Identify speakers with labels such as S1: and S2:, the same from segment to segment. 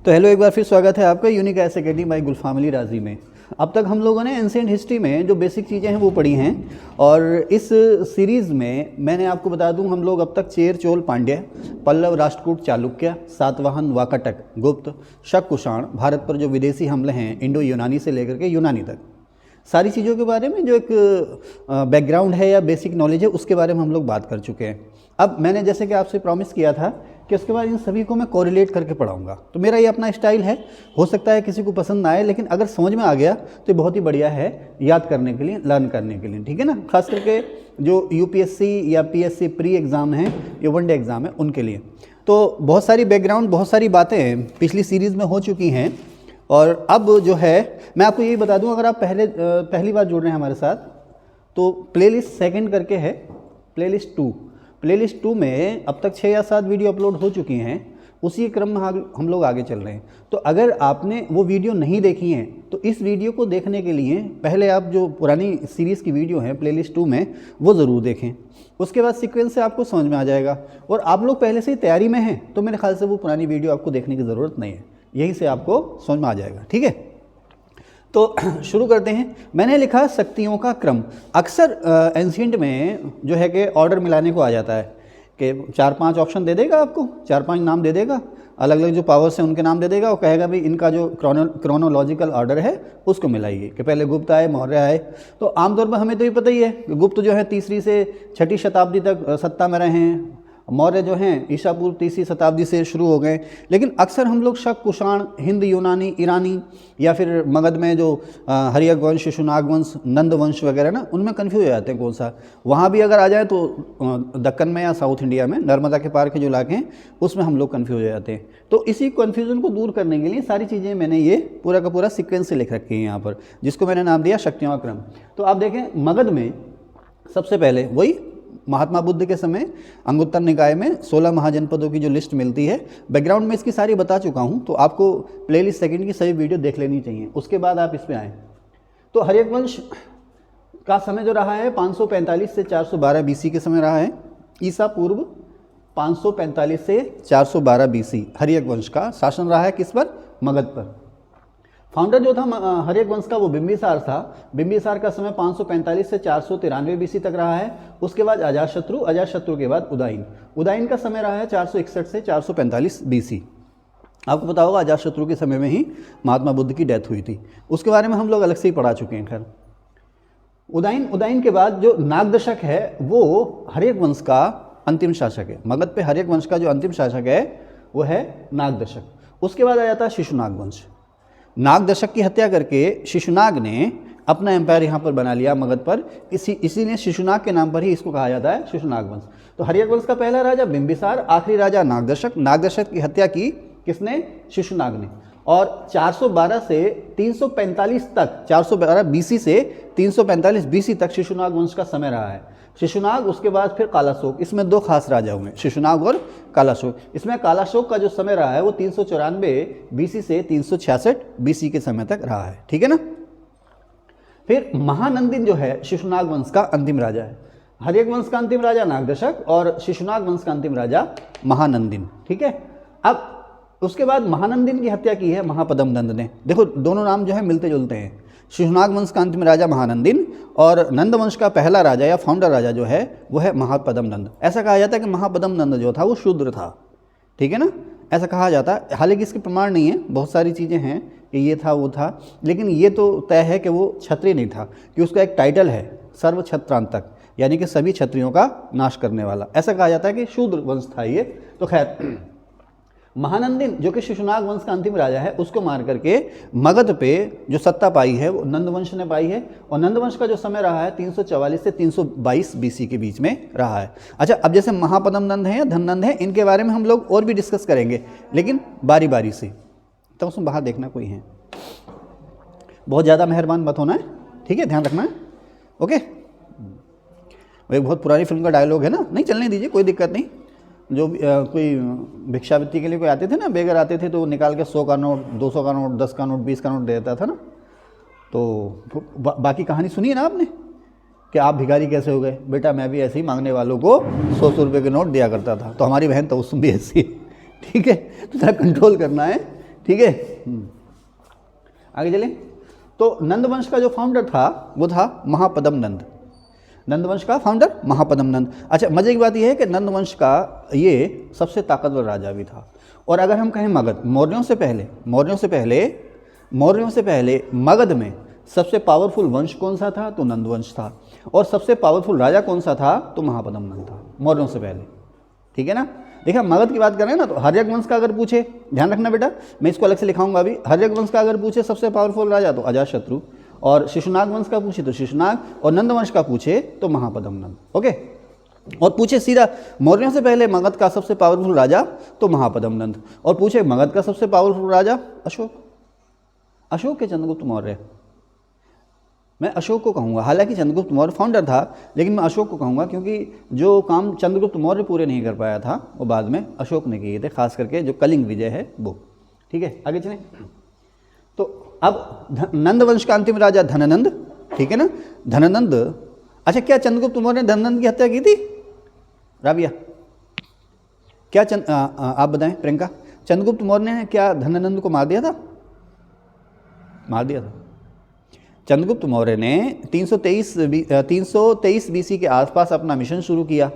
S1: तो हेलो, एक बार फिर स्वागत है आपका यूनिक एस अकेडमी बाय गुलफाम राजी में। अब तक हम लोगों ने एंशिएंट हिस्ट्री में जो बेसिक चीज़ें हैं वो पढ़ी हैं, और इस सीरीज़ में मैंने आपको बता दूं, हम लोग अब तक चेर चोल पांड्य, पल्लव राष्ट्रकूट चालुक्य, सातवाहन वाकाटक, गुप्त, शक कुषाण, भारत पर जो विदेशी हमले हैं इंडो यूनानी से लेकर के यूनानी तक, सारी चीज़ों के बारे में जो एक बैकग्राउंड है या बेसिक नॉलेज है उसके बारे में हम लोग बात कर चुके हैं। अब मैंने जैसे कि आपसे प्रॉमिस किया था कि उसके बाद इन सभी को मैं कोरिलेट करके पढ़ाऊंगा, तो मेरा ये अपना स्टाइल है। हो सकता है किसी को पसंद ना आए, लेकिन अगर समझ में आ गया तो बहुत ही बढ़िया है याद करने के लिए, लर्न करने के लिए, ठीक है ना। खास करके जो यूपीएससी या पीएससी प्री एग्ज़ाम हैं, ये वनडे एग्ज़ाम है, उनके लिए। तो बहुत सारी बैकग्राउंड, बहुत सारी बातें पिछली सीरीज़ में हो चुकी हैं, और अब जो है मैं आपको यही बता दूं, अगर आप पहली बार जुड़ रहे हैं हमारे साथ, तो प्लेलिस्ट सेकंड करके है, प्लेलिस्ट 2 में अब तक 6 या 7 वीडियो अपलोड हो चुकी हैं। उसी क्रम में हम लोग आगे चल रहे हैं। तो अगर आपने वो वीडियो नहीं देखी हैं तो इस वीडियो को देखने के लिए पहले आप जो पुरानी सीरीज़ की वीडियो है प्लेलिस्ट 2 में वो ज़रूर देखें। उसके बाद सीक्वेंस से आपको समझ में आ जाएगा। और आप लोग पहले से ही तैयारी में हैं तो मेरे ख्याल से वो पुरानी वीडियो आपको देखने की ज़रूरत नहीं है, यहीं से आपको समझ में आ जाएगा, ठीक है। तो शुरू करते हैं। मैंने लिखा शक्तियों का क्रम। अक्सर एंशिएंट में जो है कि ऑर्डर मिलाने को आ जाता है कि 4-5 ऑप्शन दे देगा, आपको 4-5 नाम दे देगा, अलग अलग जो पावर्स हैं उनके नाम दे देगा, और कहेगा भाई इनका जो क्रोनोलॉजिकल ऑर्डर है उसको मिलाइए कि पहले गुप्त आए, मौर्य आए। तो आमतौर पर हमें तो ये पता ही है कि गुप्त जो है 3री से 6ठी शताब्दी तक सत्ता में रहे हैं, मौर्य जो हैं ईसा पूर्व 3री शताब्दी से शुरू हो गए। लेकिन अक्सर हम लोग शक कुषाण, हिंद यूनानी, ईरानी, या फिर मगध में जो हर्यक वंश, शिशुनाग वंश, नंद वंश वगैरह ना, उनमें कन्फ्यूज हो जाते हैं कौन सा। वहाँ भी अगर आ जाए तो दक्कन में या साउथ इंडिया में नर्मदा के पार के जो इलाके हैं उसमें हम लोग कन्फ्यूज हो जाते हैं। तो इसी कन्फ्यूजन को दूर करने के लिए सारी चीज़ें मैंने ये पूरा का पूरा सीक्वेंस से लिख रखी है यहाँ पर, जिसको मैंने नाम दिया शक्तियों का क्रम। तो आप देखें, मगध में सबसे पहले वही महात्मा बुद्ध के समय अंगुत्तर निकाय में 16 महाजनपदों की जो लिस्ट मिलती है, बैकग्राउंड में इसकी सारी बता चुका हूं, तो आपको प्लेलिस्ट सेकंड की सभी वीडियो देख लेनी चाहिए, उसके बाद आप इस पे आएँ। तो हर्यक वंश का समय जो रहा है 545 से 412 बीसी के समय रहा है, ईसा पूर्व 545 से 412 बीसी हर्यक वंश का शासन रहा है किस पर? मगध पर। फाउंडर जो था हर्यक वंश का वो बिंबिसार था। बिंबिसार का समय 545 से 493 बीसी तक रहा है। उसके बाद अजातशत्रु, अजातशत्रु के बाद उदयन, उदयन का समय रहा है 461 से 445 बीसी। आपको पता होगा अजातशत्रु के समय में ही महात्मा बुद्ध की डेथ हुई थी, उसके बारे में हम लोग अलग से ही पढ़ा चुके हैं। खैर, उदयन के बाद जो नागदशक है वो हर्यक वंश का अंतिम शासक है। मगध पे हर्यक वंश का जो अंतिम शासक है वो है नागदशक। उसके बाद आ जाता है शिशुनाग वंश। नागदशक की हत्या करके शिशुनाग ने अपना एम्पायर यहाँ पर बना लिया मगध पर, इसीलिए शिशुनाग के नाम पर ही इसको कहा जाता है शिशुनाग वंश। तो हर्यक वंश का पहला राजा बिंबिसार, आखिरी राजा नागदशक। नागदशक की हत्या की किसने? शिशुनाग ने। और 412 से 345 तक, 412 बीसी से 345 बीसी तक शिशुनाग वंश का समय रहा है। शिशुनाग, उसके बाद फिर कालाशोक। इसमें 2 खास राजा हुए, शिशुनाग और कालाशोक। इसमें कालाशोक का जो समय रहा है वो 394 बीसी से 366 बीसी के समय तक रहा है, ठीक है ना। फिर महानंदिन जो है शिशुनाग वंश का अंतिम राजा है। हर्यक वंश का अंतिम राजा नागदशक और शिशुनाग वंश का अंतिम राजा महानंदिन, ठीक है। अब उसके बाद महानंदिन की हत्या की है महापद्म नंद ने। देखो दोनों नाम जो है मिलते जुलते हैं। शिशुनाग वंश का अंतिम राजा महानंदिन, और नंद वंश का पहला राजा या फाउंडर राजा जो है वो है महापद्म नंद। ऐसा कहा जाता है कि महापद्म नंद जो था वो शूद्र था, ठीक है ना, ऐसा कहा जाता है। हालांकि इसके प्रमाण नहीं है, बहुत सारी चीज़ें हैं कि ये था वो था, लेकिन ये तो तय है कि वो क्षत्रिय नहीं था, कि उसका एक टाइटल है सर्व क्षत्रांतक, यानी कि सभी क्षत्रियों का नाश करने वाला। ऐसा कहा जाता है कि शूद्र वंश था ये। तो खैर, महानंदिन जो कि शिशुनाग वंश का अंतिम राजा है, उसको मार करके मगध पे जो सत्ता पाई है वो नंदवंश ने पाई है। और नंदवंश का जो समय रहा है 344 से 322 बीसी के बीच में रहा है। अच्छा, अब जैसे महापद्म नंद है या धननंद है, इनके बारे में हम लोग और भी डिस्कस करेंगे, लेकिन बारी बारी से। तो उसमें बाहर देखना कोई है, बहुत ज़्यादा मेहरबान मत होना है, ठीक है, ध्यान रखना है, ओके। वो एक बहुत पुरानी फिल्म का डायलॉग है ना, नहीं चलने दीजिए, कोई दिक्कत नहीं। जो कोई भिक्षावृत्ति के लिए कोई आते थे ना, बेगर आते थे, तो निकाल के 100 का नोट, 200 का नोट, 10 का नोट, 20 का नोट दे देता था ना। तो बाकी कहानी सुनी है ना आपने कि आप भिखारी कैसे हो गए? बेटा मैं भी ऐसे ही मांगने वालों को 100 रुपये के नोट दिया करता था। तो हमारी बहन तो उसमें भी ऐसी है, ठीक है। तो थोड़ा कंट्रोल करना है, ठीक है। आगे चले। तो नंद वंश का जो फाउंडर था वो था महापद्म नंद। नंद वंश का फाउंडर महापद्म नंद। अच्छा, मजे की बात यह है कि नंद वंश का ये सबसे ताकतवर राजा भी था। और अगर हम कहें मगध, मौर्यों से पहले मगध में सबसे पावरफुल वंश कौन सा था? तो नंद वंश था। और सबसे पावरफुल राजा कौन सा था? तो महापद्म नंद था, मौर्यों से पहले। ठीक है ना। देखिए, मगध की बात कर रहे हैं ना, तो हर्यक वंश का अगर पूछे, ध्यान रखना बेटा, मैं इसको अलग से लिखाऊंगा अभी। हर्यक वंश का अगर पूछे सबसे पावरफुल राजा तो अजातशत्रु, और शिशुनाग वंश का पूछे तो शिशुनाग, और नंद वंश का पूछे तो महापद्म नंद। ओके। और पूछे सीधा मौर्यों से पहले मगध का सबसे पावरफुल राजा तो महापद्म नंद, और पूछे मगध का सबसे पावरफुल राजा अशोक के चंद्रगुप्त मौर्य। मैं अशोक को कहूँगा, हालांकि चंद्रगुप्त मौर्य फाउंडर था, लेकिन मैं अशोक को कहूँगा क्योंकि जो काम चंद्रगुप्त मौर्य पूरे नहीं कर पाया था वो बाद में अशोक ने किए थे, खास करके जो कलिंग विजय है वो। ठीक है, आगे चलें। तो अब नंद वंश का अंतिम राजा धननंद, ठीक है ना, धननंद। अच्छा, क्या चंद्रगुप्त मौर्य ने धननंद की हत्या की थी? राबिया, क्या आप बताएं प्रियंका, चंद्रगुप्त मौर्य ने क्या धननंद को मार दिया था? मार दिया था। चंद्रगुप्त मौर्य ने 323 बीसी के आसपास अपना मिशन शुरू किया।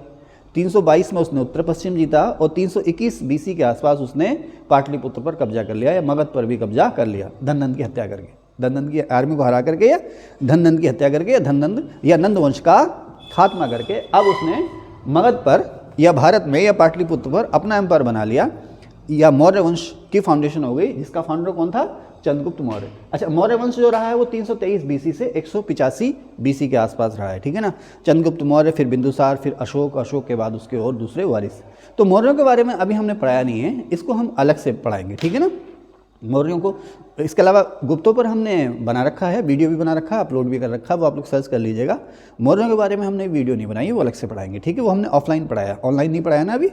S1: 322 में उसने उत्तर पश्चिम जीता, और 321 बीसी के आसपास उसने पाटलिपुत्र पर कब्जा कर लिया, या मगध पर भी कब्जा कर लिया, धननंद की हत्या करके, धननंद की आर्मी को हरा करके, या धननंद की हत्या करके, या धननंद या नंद वंश का खात्मा करके। अब उसने मगध पर या भारत में या पाटलिपुत्र पर अपना एम्पायर बना लिया, या मौर्य वंश की फाउंडेशन हो गई, जिसका फाउंडर कौन था? चंद्रगुप्त मौर्य। अच्छा, मौर्य वंश जो रहा है वो 323 बीसी से 185 बीसी के आसपास रहा है। ठीक है ना। चंद्रगुप्त मौर्य, फिर बिंदुसार, फिर अशोक के बाद उसके और दूसरे वारिस। तो मौर्यों के बारे में अभी हमने पढ़ाया नहीं है, इसको हम अलग से पढ़ाएंगे। ठीक है ना। मौर्यों को, इसके अलावा गुप्तों पर हमने बना रखा है, वीडियो भी बना रखा है, अपलोड भी कर रखा है, वो आप लोग सर्च कर लीजिएगा। मौर्यों के बारे में हमने वीडियो नहीं बनाई, वो अलग से पढ़ाएंगे। ठीक है, वो हमने ऑफलाइन पढ़ाया, ऑनलाइन नहीं पढ़ाया ना अभी।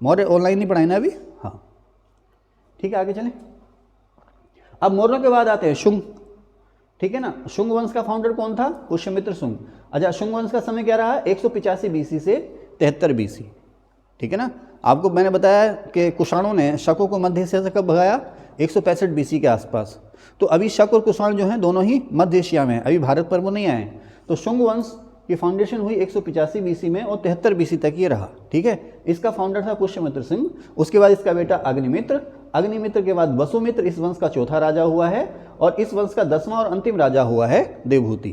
S1: मौर्य ऑनलाइन नहीं पढ़ाए ना अभी। हाँ, ठीक है, आगे चलें। अब मौर्यों के बाद आते हैं शुंग। ठीक है ना। शुंग वंश का फाउंडर कौन था? पुष्यमित्र शुंग। अच्छा, शुंग वंश का समय क्या रहा? 185 बीसी से 73 बीसी। ठीक है ना। आपको मैंने बताया कि कुषाणों ने शकों को मध्य एशिया से कब भगाया? 165 बीसी के आसपास। तो अभी शक और कुषाण जो हैं दोनों ही मध्य एशिया में, अभी भारत पर वो नहीं आए। तो शुंग वंश की फाउंडेशन हुई 185 बीसी में, और 73 बीसी तक ये रहा। ठीक है। इसका फाउंडर था पुष्यमित्र सिंह। उसके बाद इसका बेटा अग्निमित्र के बाद वसुमित्र इस वंश का चौथा राजा हुआ है, और इस वंश का 10वां और अंतिम राजा हुआ है देवहूति।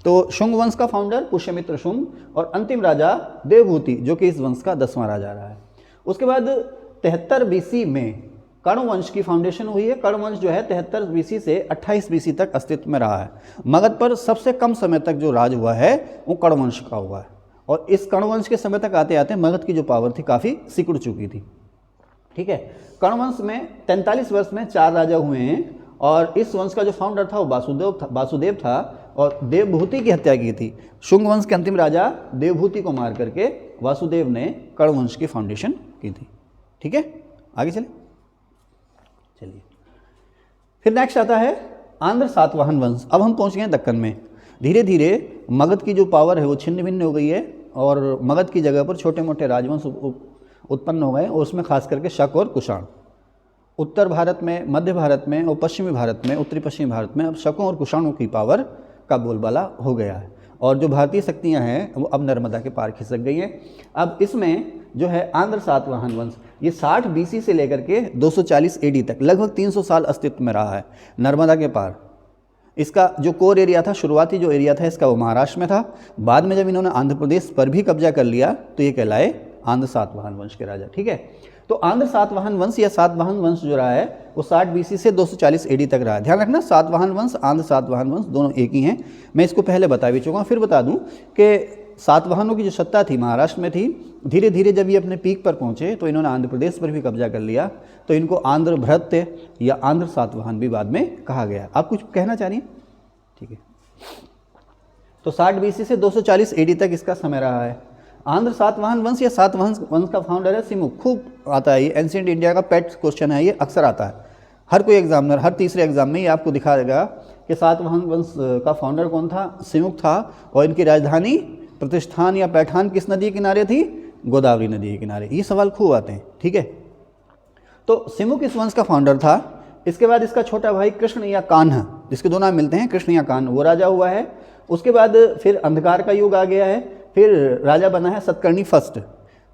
S1: तो शुंग वंश का फाउंडर पुष्यमित्र शुंग, और अंतिम राजा देवहूति, जो कि इस वंश का 10वां राजा रहा है। उसके बाद 73 बीसी में कर्ण वंश की फाउंडेशन हुई है। कर्ण वंश जो है 73 बीसी से 28 बीसी तक अस्तित्व में रहा है। मगध पर सबसे कम समय तक जो राज हुआ है वो कर्ण वंश का हुआ है, और इस कर्ण वंश के समय तक आते आते मगध की जो पावर थी काफ़ी सिकुड़ चुकी थी। ठीक है। कर्ण वंश में 43 वर्ष में 4 राजा हुए हैं, और इस वंश का जो फाउंडर था वो वासुदेव था, और देवभूति की हत्या की थी। शुंग वंश के अंतिम राजा देवभूति को मार करके वासुदेव ने कर्ण वंश की फाउंडेशन की थी। ठीक है, आगे चलिए। फिर नेक्स्ट आता है आंध्र सातवाहन वंश। अब हम पहुंच गए दक्कन में। धीरे धीरे मगध की जो पावर है वो छिन्न भिन्न हो गई है, और मगध की जगह पर छोटे मोटे राजवंश उत्पन्न हो गए, और उसमें खास करके शक और कुषाण। उत्तर भारत में, मध्य भारत में और पश्चिमी भारत में, उत्तरी पश्चिमी भारत में अब शकों और कुषाणों की पावर का बोलबाला हो गया है, और जो भारतीय शक्तियां हैं वो अब नर्मदा के पार खिसक गई हैं। अब इसमें जो है आंध्र सातवाहन वंश, ये 60 बीसी से लेकर के 240 एडी तक लगभग 300 साल अस्तित्व में रहा है नर्मदा के पार। इसका जो कोर एरिया था, शुरुआती जो एरिया था इसका, वो महाराष्ट्र में था। बाद में जब इन्होंने आंध्र प्रदेश पर भी कब्जा कर लिया तो ये कहलाए आंध्र सातवाहन वंश के राजा। ठीक है। तो आंध्र सातवाहन वंश या सातवाहन वंश जो रहा है वो 60 बीसी से 240 एडी तक रहा है। ध्यान रखना, सातवाहन वंश, आंध्र सातवाहन वंश दोनों एक ही हैं। मैं इसको पहले बता भी चुका हूँ, फिर बता दूं कि सातवाहनों की जो सत्ता थी महाराष्ट्र में थी। धीरे धीरे जब ये अपने पीक पर पहुंचे तो इन्होंने आंध्र प्रदेश पर भी कब्जा कर लिया, तो इनको आंध्र भृत्य या आंध्र सातवाहन भी बाद में कहा गया। आप कुछ कहना चाह रही हैं? ठीक है। तो 60 बीसी से 240 एडी तक इसका समय रहा है। आंध्र सातवाहन वंश या सातवाहन वंश का फाउंडर है सिमुक। खूब आता है ये, एंशिएंट इंडिया का पेट क्वेश्चन है, ये अक्सर आता है। हर कोई एग्जामिनर हर तीसरे एग्जाम में ये आपको दिखा देगा कि सातवाहन वंश का फाउंडर कौन था? सिमुक था। और इनकी राजधानी प्रतिष्ठान या पैठान किस नदी के किनारे थी? गोदावरी नदी के किनारे। ये सवाल खूब आते हैं। ठीक है। तो सिमुक इस वंश का फाउंडर था। इसके बाद इसका छोटा भाई कृष्ण या कान्हा, जिसके दो नाम मिलते हैं कृष्ण या कान्हा, वो राजा हुआ है। उसके बाद फिर अंधकार का युग आ गया है, फिर राजा बना है सतकर्णी फर्स्ट,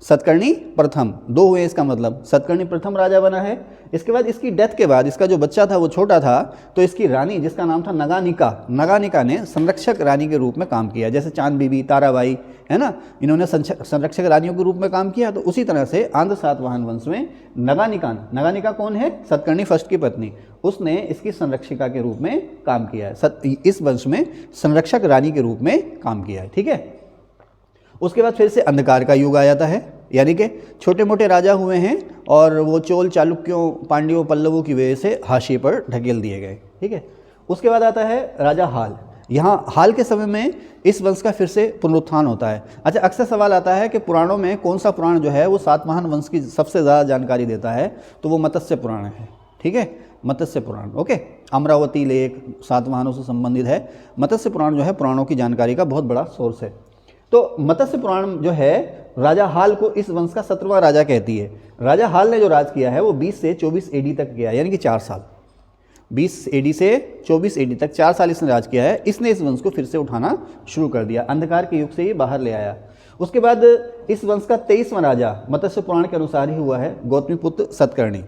S1: सतकर्णी प्रथम, दो हुए इसका मतलब, सतकर्णी प्रथम राजा बना है। इसके बाद इसकी डेथ के बाद इसका जो बच्चा था वो छोटा था, तो इसकी रानी जिसका नाम था नगानिका, नगानिका ने संरक्षक रानी के रूप में काम किया। जैसे चांद बीबी, ताराबाई है ना, इन्होंने संरक्षक रानियों के रूप में काम किया। तो उसी तरह से आंध्र सातवाहन वंश में नगानिका, नगानिका कौन है? सतकर्णी फर्स्ट की पत्नी, उसने इसकी संरक्षिका के रूप में काम किया है। इस वंश में संरक्षक रानी के रूप में काम किया है, ठीक है। उसके बाद फिर से अंधकार का युग आ जाता है, यानी कि छोटे मोटे राजा हुए हैं और वो चोल, चालुक्यों, पांड्यों, पल्लवों की वजह से हाशिए पर ढकेल दिए गए, ठीक है। उसके बाद आता है राजा हाल। यहाँ हाल के समय में इस वंश का फिर से पुनरुत्थान होता है। अच्छा, अक्सर सवाल आता है कि पुराणों में कौन सा पुराण जो है वो सातवाहन वंश की सबसे ज़्यादा जानकारी देता है, तो वो मत्स्य पुराण है, ठीक है, मत्स्य पुराण, ओके। अमरावती लेक सातवाहनों से संबंधित है। मत्स्य पुराण जो है पुराणों की जानकारी का बहुत बड़ा सोर्स है। तो मत्स्य पुराण जो है राजा हाल को इस वंश का 17वां राजा कहती है। राजा हाल ने जो राज किया है वो 20 से 24 एडी तक किया, यानी कि 4 साल, 20 एडी से 24 एडी तक 4 साल इसने राज किया है। इसने इस वंश को फिर से उठाना शुरू कर दिया, अंधकार के युग से ये बाहर ले आया। उसके बाद इस वंश का 23वां राजा मत्स्य पुराण के अनुसार ही हुआ है गौतमीपुत्र सतकर्णी।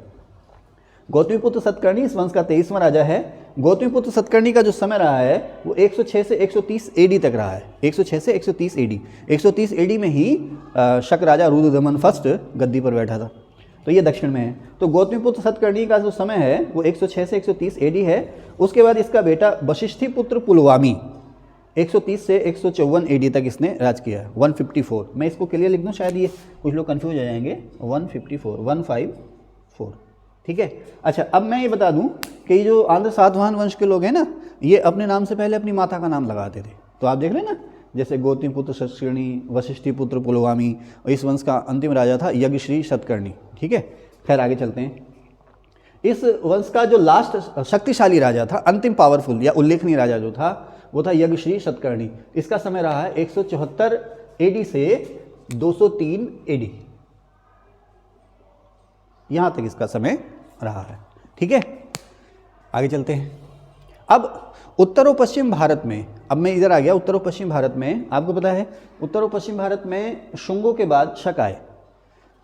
S1: गौतमीपुत्र सतकर्णी इस वंश का 23वां राजा है। गौतमीपुत्र सतकर्णी का जो समय रहा है वो 106 से 130 एडी तक रहा है, 106 से 130 एडी। 130 एडी में ही शक राजा रुद्रदमन फर्स्ट गद्दी पर बैठा था, तो ये दक्षिण में है। तो गौतमीपुत्र सतकर्णी का जो समय है वो 106 से 130 एडी है। उसके बाद इसका बेटा वशिष्ठीपुत्र पुलवामी 130 से 154 एडी तक इसने राज किया है, 154। मैं इसको क्लियर लिख दूँ, शायद ये कुछ लोग कन्फ्यूज हो जाएंगे, 154, ठीक है। अच्छा, अब मैं ये बता दूं कि जो आंध्र सातवाहन वंश के लोग हैं ना, ये अपने नाम से पहले अपनी माता का नाम लगाते थे। तो आप देख रहे हैं ना, जैसे गौतमीपुत्र सतकर्णी, वशिष्ठीपुत्र पुलवामी, और इस वंश का अंतिम राजा था यज्ञश्री सतकर्णी, ठीक है। खैर आगे चलते हैं। इस वंश का जो लास्ट शक्तिशाली राजा था, अंतिम पावरफुल या उल्लेखनीय राजा जो था, वो था यज्ञश्री सतकर्णी। इसका समय रहा है 174 एडी से 203 एडी, यहाँ तक इसका समय रहा है, ठीक है। आगे चलते हैं। अब उत्तर और पश्चिम भारत में, अब मैं इधर आ गया, उत्तर और पश्चिम भारत में आपको पता है उत्तर और पश्चिम भारत में शुंगों के बाद शक आए,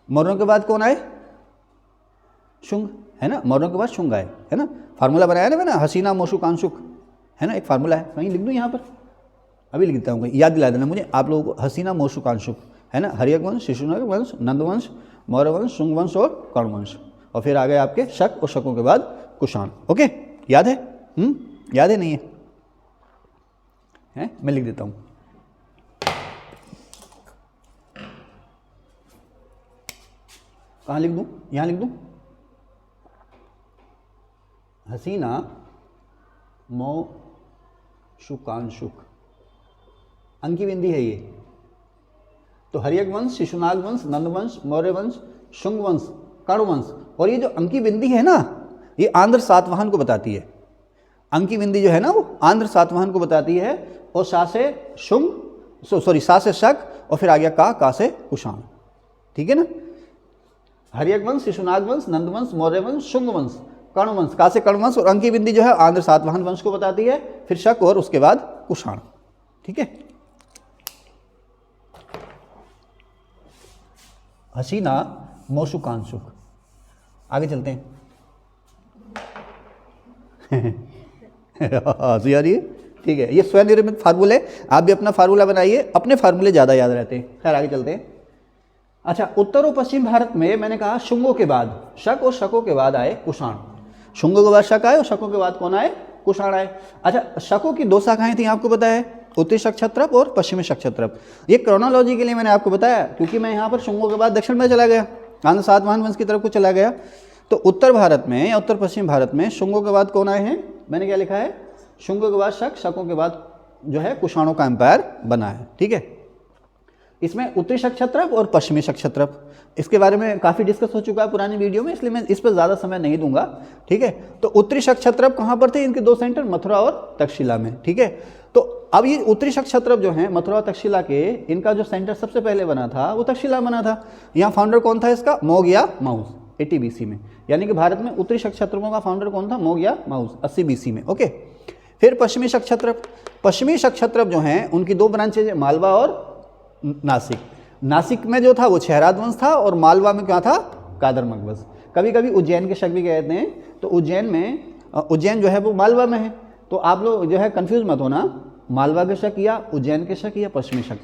S1: मौर्यों के बाद कौन आए? शुंग, है ना, मौर्यों के बाद शुंग आए, है ना। फार्मूला बनाया ना मैंने, हसीना मोशुक आंशुक, है ना, एक फार्मूला है, कहीं लिख दूँ यहाँ पर, अभी लिख देता हूँ, याद दिला देना मुझे आप लोगों को। हसीना मोशुक आंशुक, है ना, हर्यक वंश, शिशुनाग वंश, नंदवंश, मौर्य वंश, शुंग वंश और कर्ण वंश, और फिर आ गए आपके शक, और शकों के बाद कुषाण, ओके। याद है? याद है? नहीं है? मैं लिख देता हूं। कहाँ लिख दूं? यहां लिख दूं, हसीना मो शुकांशुक, अंकी बिंदी है ये। तो हर्यक वंश, शिशुनाग वंश, नंदवंश, मौर्य वंश, शुंग वंश, कर्ण वंश, और ये जो अंकी बिंदी है ना, ये आंध्र सातवाहन को बताती है। अंकी बिंदी जो है ना वो आंध्र सातवाहन को बताती है, और सा से शुंग, सा से शक, और फिर आ गया का से कुषाण, ठीक है ना। हर्यक वंश, शिशुनाग वंश, नंदवंश, मौर्य वंश, शुंग वंश, कर्ण वंश, का से कर्ण वंश, और अंकी बिंदी जो है आंध्र सातवाहन वंश को बताती है, फिर शक और उसके बाद कुषाण, ठीक है। हसीना मोशुकांशुक। आगे चलते हैं। हंसी आ रही है, ठीक है। ये स्वयं निर्मित फार्मूले, आप भी अपना फार्मूला बनाइए, अपने फार्मूले ज़्यादा याद रहते हैं। खैर आगे चलते हैं। अच्छा, उत्तर और पश्चिम भारत में मैंने कहा शुंगों के बाद शक और शकों के बाद आए कुषाण। शुंगों के बाद शक आए और शकों के बाद कौन आए? कुषाण आए। अच्छा, शकों की 2 शाखाएं थी, आपको पता है, उत्तरी शक क्षत्रप और पश्चिमी शक क्षत्रप। ये क्रोनोलॉजी के लिए मैंने आपको बताया, क्योंकि मैं यहाँ पर शुंगों के बाद दक्षिण में चला गया, आंध्र सातवाहन वंश की तरफ को चला गया। तो उत्तर भारत में या उत्तर पश्चिम भारत में शुंगों के बाद कौन आए हैं? मैंने क्या लिखा है? शुंगों के बाद शक, शकों के बाद जो है कुषाणों का एम्पायर बना है, ठीक है। इसमें उत्तरी शक क्षत्रप और पश्चिमी शक क्षत्रप, इसके बारे में काफ़ी डिस्कस हो चुका है पुरानी वीडियो में, इसलिए मैं इस पर ज़्यादा समय नहीं दूंगा, ठीक है। तो उत्तरी शक क्षत्रप कहाँ पर थे? इनके 2 सेंटर मथुरा और तक्षशिला में, ठीक है। तो अब ये उत्तरी शक क्षत्रप जो हैं मथुरा और तक्षशिला के, इनका जो सेंटर सबसे पहले बना था वो तक्षशिला बना था। यहाँ फाउंडर कौन था इसका? मौग या माउस, 80 BC में, यानी कि भारत में उत्तरी क्षत्रपों का फाउंडर कौन था? मोग या माउस, 80 BC में। ओके, फिर पश्चिमी क्षत्रप। पश्चिमी क्षत्रप जो हैं उनकी दो ब्रांचेज है, मालवा और नासिक। नासिक में जो था वो क्षहराद वंश था और मालवा में क्या था? कादरमक वंश। कभी कभी उज्जैन के शक भी कहते हैं, तो उज्जैन जो है वो मालवा में है, तो आप लोग जो है कंफ्यूज मत होना, मालवा के शक या उज्जैन के शक या पश्चिमी शक।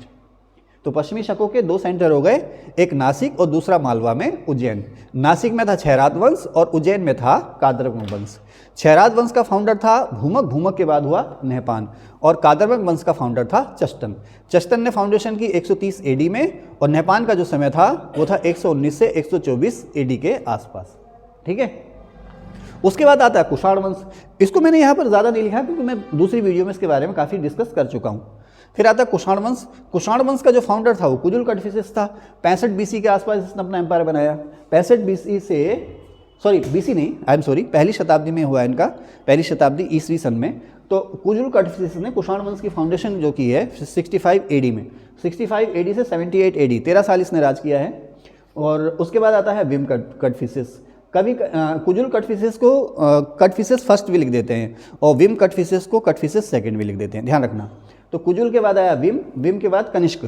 S1: तो पश्चिमी शकों के दो सेंटर हो गए, एक नासिक और दूसरा मालवा में उज्जैन। नासिक में था क्षहराद वंश और उज्जैन में था कादरमक वंश। क्षहराद वंश का फाउंडर था भूमक, भूमक के बाद हुआ नहपान, और कादरमक वंश का फाउंडर था चष्टन। चष्टन ने फाउंडेशन की 130 AD में, और नहपान का जो समय था वो था 119 से 124 AD के आसपास। ठीक है, उसके बाद आता है कुषाण वंश। इसको मैंने यहाँ पर ज़्यादा नहीं लिखा क्योंकि मैं दूसरी वीडियो में इसके बारे में काफ़ी डिस्कस कर चुका हूँ। फिर आता है कुषाण वंश। कुषाण वंश का जो फाउंडर था वो कुजुल कडफिसेस था। 65 BC के आसपास इसने अपना एम्पायर बनाया। 65 BC से, सॉरी BC नहीं, आई एम सॉरी, पहली शताब्दी में हुआ इनका, पहली शताब्दी ईसवी सन में। तो कुजुल कडफिसेस ने कुषाण वंश की फाउंडेशन जो की है 65 AD में, 65 AD से 78 AD, 13 साल इसने राज किया है। और उसके बाद आता है विम कडफिसेस। कभी कुजुल कडफिसेस को कडफिसेस फर्स्ट भी लिख देते हैं और विम कडफिसेस को कडफिसेस सेकंड भी लिख देते हैं, ध्यान रखना। तो कुजुल के बाद आया विम, विम के बाद कनिष्क।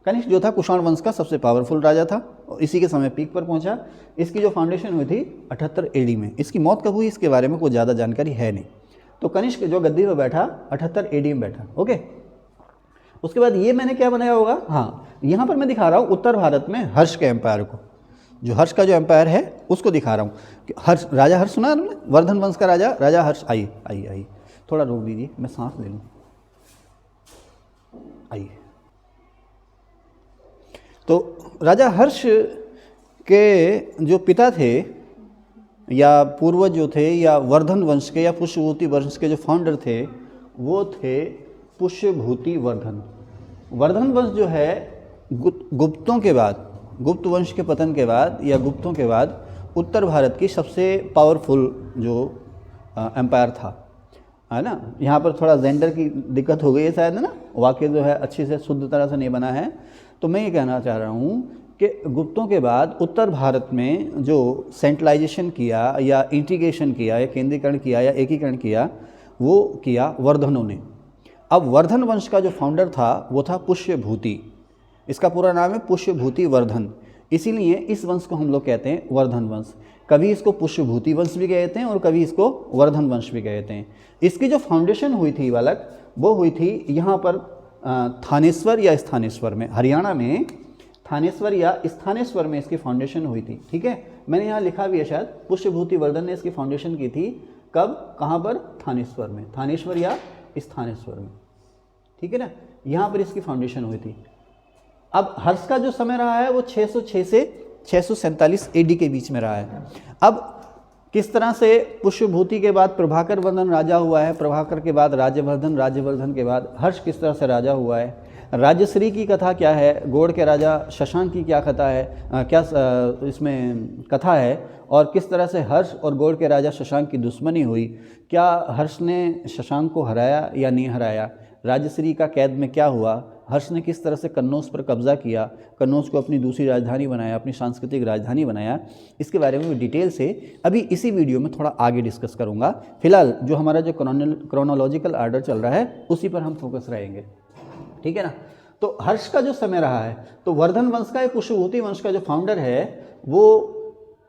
S1: कनिष्क जो था कुषाण वंश का सबसे पावरफुल राजा था और इसी के समय पीक पर पहुंचा। इसकी जो फाउंडेशन हुई थी 78 AD में। इसकी मौत कब हुई इसके बारे में कोई ज़्यादा जानकारी है नहीं। तो कनिष्क जो गद्दी पर बैठा 78 AD में बैठा। ओके, उसके बाद ये मैंने क्या बनाया होगा, हाँ यहाँ पर मैं दिखा रहा हूँ उत्तर भारत में हर्ष के एम्पायर को, जो हर्ष का जो एम्पायर है उसको दिखा रहा हूँ। हर्ष, राजा हर्ष सुना आपने? वर्धन वंश का राजा हर्ष। आइए थोड़ा रोक दीजिए, मैं सांस ले लूँ। आइए, तो राजा हर्ष के जो पिता थे या पूर्वज जो थे, या वर्धन वंश के या पुष्यभूति वंश के जो फाउंडर थे वो थे पुष्यभूति वर्धन। वर्धन वंश जो है गुप्तों के बाद, गुप्त वंश के पतन के बाद या गुप्तों के बाद उत्तर भारत की सबसे पावरफुल जो एम्पायर था, है ना। यहाँ पर थोड़ा जेंडर की दिक्कत हो गई है शायद, है ना, वाक्य जो है अच्छी से शुद्ध तरह से नहीं बना है। तो मैं ये कहना चाह रहा हूँ कि गुप्तों के बाद उत्तर भारत में जो सेंट्रलाइजेशन किया या इंटीग्रेशन किया या केंद्रीकरण किया या एकीकरण किया, वो किया वर्धनों ने। अब वर्धन वंश का जो फाउंडर था वो था पुष्यभूति। इसका पूरा नाम है पुष्यभूति वर्धन, इसीलिए इस वंश को हम लोग कहते हैं वर्धन वंश। कभी इसको पुष्यभूति वंश भी कहते हैं और कभी इसको वर्धन वंश भी कहते हैं। इसकी जो फाउंडेशन हुई थी बालक, वो हुई थी यहाँ पर थानेश्वर या स्थानेश्वर में, हरियाणा में थानेश्वर या स्थानेश्वर में इसकी फाउंडेशन हुई थी। ठीक है, मैंने यहाँ लिखा भी है शायद, पुष्यभूति वर्धन ने इसकी फाउंडेशन की थी। कब, कहाँ पर? थानेश्वर में, थानेश्वर या स्थानेश्वर में। ठीक है ना, यहाँ पर इसकी फाउंडेशन हुई थी। अब हर्ष का जो समय रहा है वो 606 से 647 AD के बीच में रहा है। अब किस तरह से पुष्यभूति के बाद प्रभाकर वर्धन राजा हुआ है, प्रभाकर के बाद राज्यवर्धन, राज्यवर्धन के बाद हर्ष किस तरह से राजा हुआ है, राजश्री की कथा क्या है, गौड़ के राजा शशांक की क्या कथा है, क्या इसमें कथा है, और किस तरह से हर्ष और गौड़ के राजा शशांक की दुश्मनी हुई, क्या हर्ष ने शशांक को हराया या नहीं हराया, राजश्री का कैद में क्या हुआ, हर्ष ने किस तरह से कन्नौज पर कब्जा किया, कन्नौज को अपनी दूसरी राजधानी बनाया, अपनी सांस्कृतिक राजधानी बनाया, इसके बारे में डिटेल से अभी इसी वीडियो में थोड़ा आगे डिस्कस करूंगा। फिलहाल जो हमारा जो क्रोनोलॉजिकल ऑर्डर चल रहा है उसी पर हम फोकस रहेंगे। ठीक है ना। तो हर्ष का जो समय रहा है, तो वर्धन वंश का, पुष्यभूति वंश का जो फाउंडर है वो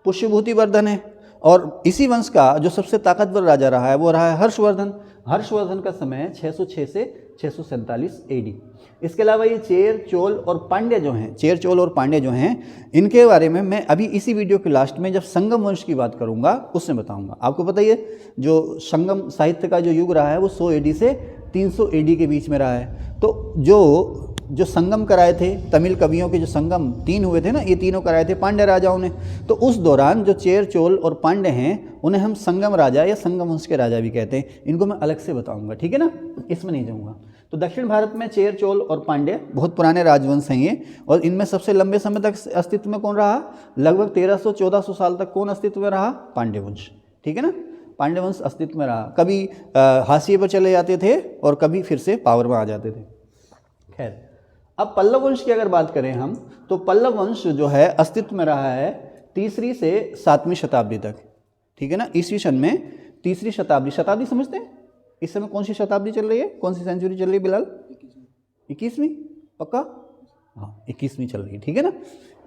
S1: पुष्यभूति वर्धन है, और इसी वंश का जो सबसे ताकतवर राजा रहा है वो रहा है हर्षवर्धन। हर्षवर्धन का समय 606 से 647 AD। इसके अलावा ये चेर, चोल और पांड्य जो हैं, चेर, चोल और पांड्य जो हैं, इनके बारे में मैं अभी इसी वीडियो के लास्ट में जब संगम वंश की बात करूंगा उसमें बताऊंगा। आपको पता ही है जो संगम साहित्य का जो युग रहा है वो 100 AD से 300 AD के बीच में रहा है। तो जो संगम कराए थे, तमिल कवियों के जो संगम 3 हुए थे ना, ये तीनों कराए थे पांड्य राजाओं ने। तो उस दौरान जो चेर, चोल और पांड्य हैं उन्हें हम संगम राजा या संगम वंश के राजा भी कहते हैं। इनको मैं अलग से बताऊंगा, ठीक है ना, इसमें नहीं जाऊंगा। तो दक्षिण भारत में चेर, चोल और पांड्य बहुत पुराने राजवंश हैं ये, और इनमें सबसे लंबे समय तक अस्तित्व में कौन रहा? लगभग 1300-1400 साल तक कौन अस्तित्व में रहा? पांड्य वंश। ठीक है ना, पांड्य वंश अस्तित्व में रहा। कभी हाशिए पर चले जाते थे और कभी फिर से पावर में आ जाते थे। खैर, अब पल्लव वंश की अगर बात करें हम, तो पल्लव वंश जो है अस्तित्व में रहा है 3री से 7वीं शताब्दी तक, ठीक है ना, ईस्वी सन में 3री शताब्दी, शताब्दी समझते हैं? इस समय कौन सी शताब्दी चल रही है, कौन सी सेंचुरी चल रही है बिलाल? 21वीं, पक्का? हाँ 21वीं चल रही है, ठीक है ना।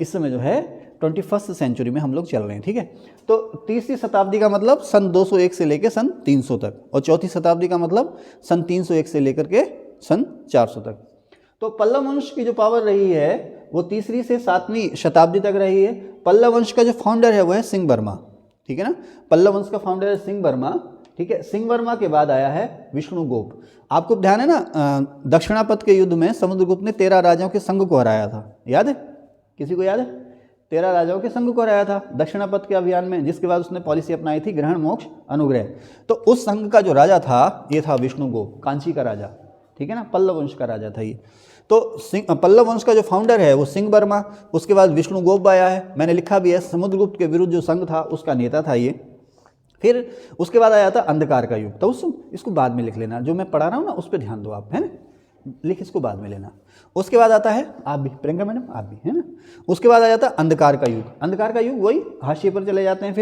S1: इस समय जो है 21st सेंचुरी में हम लोग चल रहे हैं, ठीक है। तो 3री शताब्दी का मतलब सन 201 से लेकर सन 300 तक, और 4थी शताब्दी का मतलब सन 301 से लेकर के सन 400 तक। तो पल्लव वंश की जो पावर रही है वो 3री से 7वीं शताब्दी तक रही है। पल्लव वंश का जो फाउंडर है वो है सिंह वर्मा, ठीक है ना। पल्लव वंश का फाउंडर है सिंह वर्मा, ठीक है। सिंह वर्मा के बाद आया है विष्णुगुप्त। आपको ध्यान है ना, दक्षिणापथ के युद्ध में समुद्रगुप्त ने 13 राजाओं के संघ को हराया था, याद है? किसी को याद है? 13 राजाओं के संघ को हराया था दक्षिणापथ के अभियान में, जिसके बाद उसने पॉलिसी अपनाई थी ग्रहण मोक्ष अनुग्रह। तो उस संघ का जो राजा था ये था विष्णुगुप्त, कांची का राजा, ठीक है ना, पल्लव वंश का राजा था ये। तो पल्लव वंश का जो फाउंडर है वो सिंह वर्मा, उसके बाद विष्णुगुप्त आया है, मैंने लिखा भी है, समुद्रगुप्त के विरुद्ध जो संघ था उसका नेता था ये। फिर उसके बाद आया था अंधकार का युग, तो इसको बाद में लिख लेना, जो मैं पढ़ा रहा हूँ ना उस पर ध्यान दो आप, है ना, लिख इसको बाद में लेना। उसके बाद आता है, आप भी प्रियंका मैडम आप भी, है ना, उसके बाद आ जाता है अंधकार का युग। अंधकार का युग वही हाशिए पर चले जाते हैं।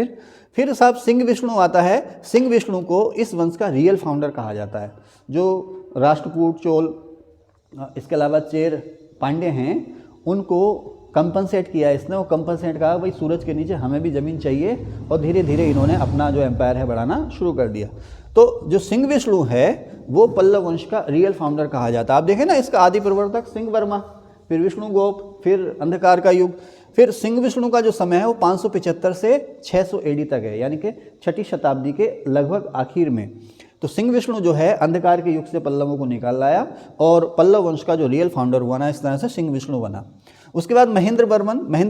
S1: फिर साहब सिंह विष्णु आता है। सिंह विष्णु को इस वंश का रियल फाउंडर कहा जाता है। जो राष्ट्रकूट, चोल, इसके अलावा चेर, पांड्य हैं, उनको कंपनसेट किया इसने। वो कंपनसेट कहा भाई सूरज के नीचे हमें भी ज़मीन चाहिए, और धीरे धीरे इन्होंने अपना जो एम्पायर है बढ़ाना शुरू कर दिया। तो जो सिंह विष्णु है वो पल्लव वंश का रियल फाउंडर कहा जाता है। आप देखें ना, इसका आदि प्रवर्तक सिंह वर्मा, फिर विष्णुगुप्त, फिर अंधकार का युग। फिर सिंह विष्णु का जो समय है वो 575 से 600 एडी तक है, यानी कि 6ठी शताब्दी के लगभग आखिर में। तो सिंह विष्णु जो है अंधकार के युग से पल्लवों को निकाल लाया, और पल्लव वंश का जो रियल फाउंडर हुआ ना, इस तरह से सिंह विष्णु बना। उसके बाद महेंद्र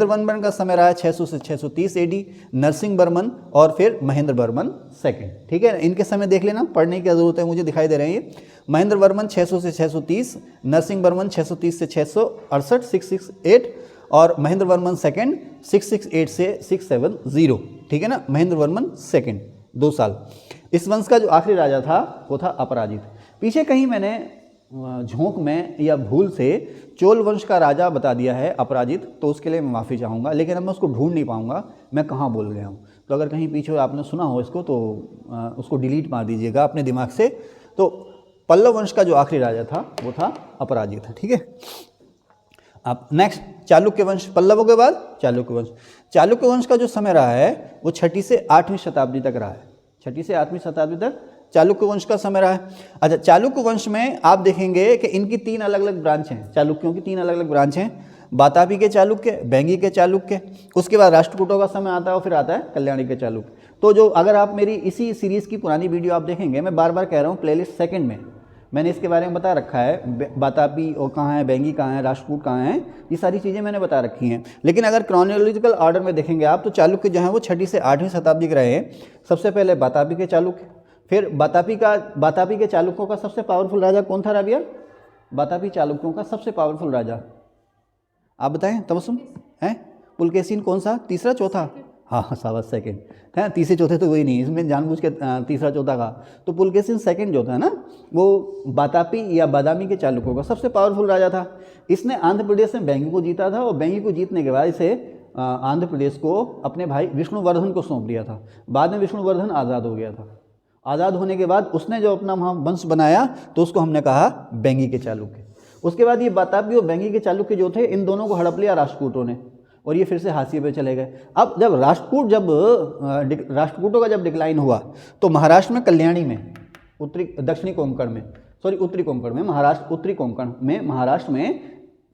S1: वर्मन का समय रहा है 600 से 630 एडी, नरसिंह वर्मन, और फिर महेंद्र वर्मन सेकंड, ठीक है। इनके समय देख लेना, पढ़ने की जरूरत है, मुझे दिखाई दे रहे हैं ये। महेंद्र वर्मन 600 से 630, नरसिंह वर्मन 630 से 668 668, और महेंद्र वर्मन सेकंड 668 से 670, ठीक है ना। महेंद्र वर्मन सेकंड 2 साल। इस वंश का जो आखिरी राजा था वो था अपराजित। पीछे कहीं मैंने झोंक में या भूल से चोल वंश का राजा बता दिया है अपराजित, तो उसके लिए मैं माफ़ी चाहूँगा, लेकिन अब मैं उसको ढूंढ नहीं पाऊँगा मैं कहाँ बोल गया हूँ। तो अगर कहीं पीछे आपने सुना हो इसको तो उसको डिलीट मार दीजिएगा अपने दिमाग से। तो पल्लव वंश का जो आखिरी राजा था वो था अपराजित, ठीक है। अब नेक्स्ट चालुक्य वंश, पल्लवों के बाद चालुक्य वंश। चालुक्य वंश का जो समय रहा है वो 6ठी से 8वीं शताब्दी तक रहा है। 6ठी से 8वीं शताब्दी तक चालुक्य वंश का समय रहा है। अच्छा, चालुक्य वंश में आप देखेंगे कि इनकी 3 अलग अलग ब्रांच हैं, चालुक्यों की 3 अलग अलग ब्रांच हैं। बातापी के चालुक्य, बैंगी के चालुक्य, उसके बाद राष्ट्रकूटों का समय आता है, और फिर आता है कल्याणी के चालुक्य। तो जो अगर आप मेरी इसी सीरीज़ की पुरानी वीडियो आप देखेंगे, मैं बार बार कह रहा हूँ प्लेलिस्ट सेकंड में मैंने इसके बारे में बता रखा है, बातापी और कहाँ है, बैंगी कहाँ है, राष्ट्रकूट कहाँ है, ये सारी चीज़ें मैंने बता रखी हैं। लेकिन अगर क्रोनोलॉजिकल ऑर्डर में देखेंगे आप तो चालुक्य जो है वो 6ठी से 8वीं शताब्दी के रहे हैं। सबसे पहले बातापी के चालुक्य, फिर बातापी के चालुक्यों का सबसे पावरफुल राजा कौन था राबिया? बातापी चालुक्यों का सबसे पावरफुल राजा आप बताएं तबस्सुम हैं? पुलकेशिन कौन सा, तीसरा चौथा? हाँ शाबाश सेकंड है, तीसरे चौथे तो वही नहीं, इसमें जानबूझ के तीसरा चौथा का। तो पुलकेशिन सेकंड जो था ना वो बातापी या बादामी के चालुक्यों का सबसे पावरफुल राजा था। इसने आंध्र प्रदेश में बैंगी को जीता था, और बैंगी को जीतने के बाद इसे आंध्र प्रदेश को अपने भाई विष्णुवर्धन को सौंप दिया था। बाद में विष्णुवर्धन आज़ाद हो गया था। आज़ाद होने के बाद उसने जो अपना वहाँ वंश बनाया तो उसको हमने कहा बैंगी के चालुक्य। उसके बाद ये बातापी और बैंगी के चालुक्य जो थे, इन दोनों को हड़प लिया राष्ट्रकूटों ने, और ये फिर से हाशिए पे चले गए। अब जब राष्ट्रकूटों का जब डिक्लाइन हुआ तो महाराष्ट्र में कल्याणी में, उत्तरी कोंकण में महाराष्ट्र में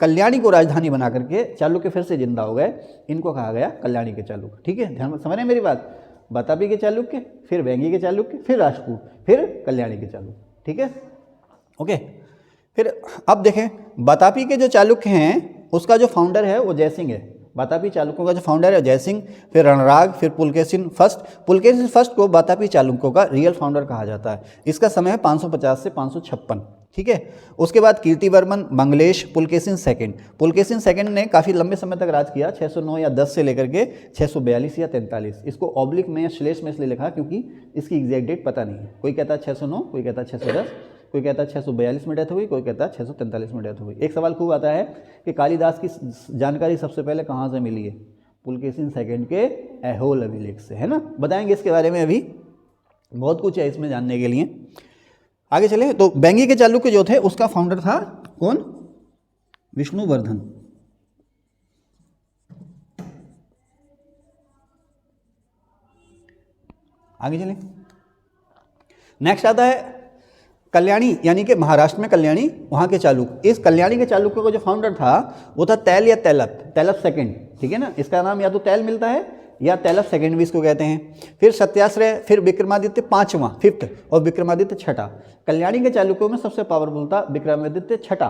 S1: कल्याणी को राजधानी बना करके चालुक्य फिर से जिंदा हो गए। इनको कहा गया कल्याणी के चालुक्य, ठीक है, ध्यान समझ रहे हैं मेरी बात। बातापी के चालुक्य, फिर बैंगी के चालुक्य, फिर राष्ट्रकूट, फिर कल्याणी के चालुक्य, ठीक है, ओके। फिर अब देखें बातापी के जो चालुक्य हैं उसका जो फाउंडर है वो जयसिंह है। बातापी चालुक्यों का जो फाउंडर है जयसिंह, फिर रणराग, फिर पुलकेशिन फर्स्ट को बातापी चालुक्यों का रियल फाउंडर कहा जाता है। इसका समय है 550 से 556, ठीक है। उसके बाद कीर्तिवर्मन, मंगलेश, पुलकेशिन सेकंड ने काफ़ी लंबे समय तक राज किया, 609 या 10 से लेकर के 642 या 43। इसको ऑब्लिक में या श्लेष में इसलिए लिखा क्योंकि इसकी एग्जैक्ट डेट पता नहीं है। कोई कहता है 609, कोई कहता है 610, कोई कहता है 642 में डेथ हुई, कोई कहता है 643 में डेथ हुई। एक सवाल खूब आता है कि कालिदास की जानकारी सबसे पहले कहाँ से मिली है, पुलकेशिन सेकंड के ऐहोल अभिलेख से, है ना। बताएंगे इसके बारे में, अभी बहुत कुछ है इसमें जानने के लिए। आगे चले तो बेंगी के चालुक्य जो थे उसका फाउंडर था कौन? विष्णुवर्धन। आगे चले, नेक्स्ट आता है कल्याणी, यानी कि महाराष्ट्र में कल्याणी, वहाँ के चालुक्य। इस कल्याणी के चालुक्य का जो फाउंडर था वो था तैल या तैलप सेकंड, ठीक है ना। इसका नाम या तो तैल मिलता है या तैलप सेकंड भी इसको कहते हैं। फिर सत्याश्रय, फिर विक्रमादित्य पांचवां, फिफ्थ, और विक्रमादित्य छठा। कल्याणी के चालुक्यों में सबसे पावरफुल था विक्रमादित्य छठा,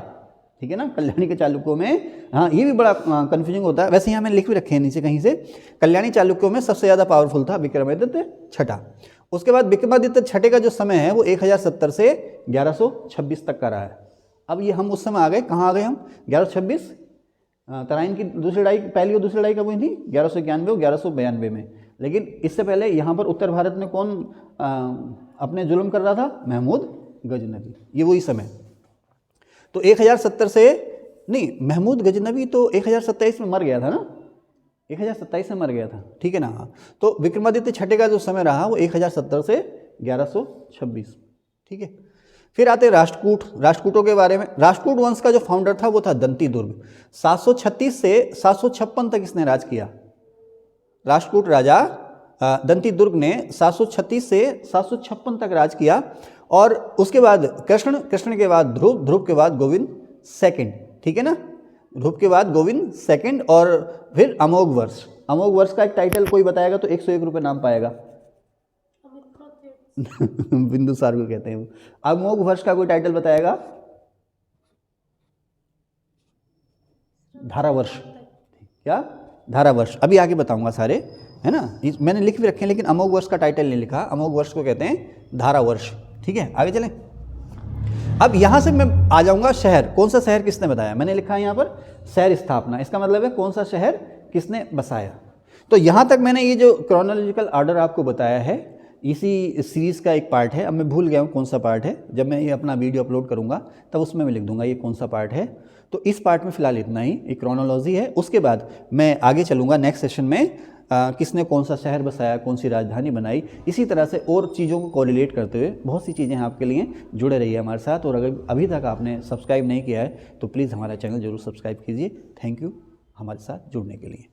S1: ठीक है ना। कल्याणी के चालुक्यों में, हाँ ये भी बड़ा कंफ्यूजिंग होता है, वैसे यहाँ मैंने लिख भी रखे हैं नीचे कहीं से। कल्याणी चालुक्यों में सबसे ज़्यादा पावरफुल था विक्रमादित्य छठा। उसके बाद विक्रमादित्य छठे का जो समय है वो 1070 से 1126 तक का रहा है। अब ये हम उस समय आ गए, कहाँ आ गए हम? 1126, तराइन की दूसरी लड़ाई, पहली और दूसरी लड़ाई कब हुई थी? 1191 और 1192 में। लेकिन इससे पहले यहाँ पर उत्तर भारत में कौन अपने जुल्म कर रहा था? महमूद गजनवी, ये वही समय। तो 1070 से नहीं, महमूद गजनवी तो 1027 में मर गया था ना, 1027 में मर गया था, ठीक है ना। तो विक्रमादित्य छठे का जो समय रहा वो 1070 से 1126, ठीक है। फिर आते राष्ट्रकूट, राष्ट्रकूटों के बारे में। राष्ट्रकूट वंश का जो फाउंडर था वो था दंती दुर्ग। 736 से 756 तक इसने राज किया। राष्ट्रकूट राजा दंती दुर्ग ने 736 से 756 तक राज किया। और उसके बाद कृष्ण के बाद ध्रुव के बाद गोविंद सेकंड, ठीक है ना। ध्रुव के बाद गोविंद सेकंड, और फिर अमोघ वर्ष। अमोघ वर्ष का एक टाइटल कोई बताएगा तो 101 रुपये नाम पाएगा। बिंदुसार को कहते हैं वो। अमोघ वर्ष का कोई टाइटल बताएगा? धारावर्ष, क्या? धारावर्ष, अभी आगे बताऊंगा सारे, है ना। मैंने लिख भी रखे हैं लेकिन अमोघ वर्ष का टाइटल नहीं लिखा। अमोघ वर्ष को कहते हैं धारावर्ष, ठीक है। आगे चलें। अब यहां से मैं आ जाऊंगा शहर। कौन सा शहर किसने बताया? मैंने लिखा है यहां पर शहर स्थापना। इसका मतलब है कौन सा शहर किसने बसाया। तो यहां तक मैंने ये जो क्रोनोलॉजिकल ऑर्डर आपको बताया है, इसी सीरीज़ का एक पार्ट है। अब मैं भूल गया हूँ कौन सा पार्ट है, जब मैं ये अपना वीडियो अपलोड करूँगा तब उसमें मैं लिख दूंगा ये कौन सा पार्ट है। तो इस पार्ट में फ़िलहाल इतना ही, एक क्रोनोलॉजी है। उसके बाद मैं आगे चलूँगा नेक्स्ट सेशन में, किसने कौन सा शहर बसाया, कौन सी राजधानी बनाई, इसी तरह से और चीज़ों को कोरिलेट करते हुए बहुत सी चीज़ें आपके लिए जुड़े रहिए हमारे साथ। और अगर अभी तक आपने सब्सक्राइब नहीं किया है तो प्लीज़ हमारा चैनल ज़रूर सब्सक्राइब कीजिए। थैंक यू हमारे साथ जुड़ने के लिए।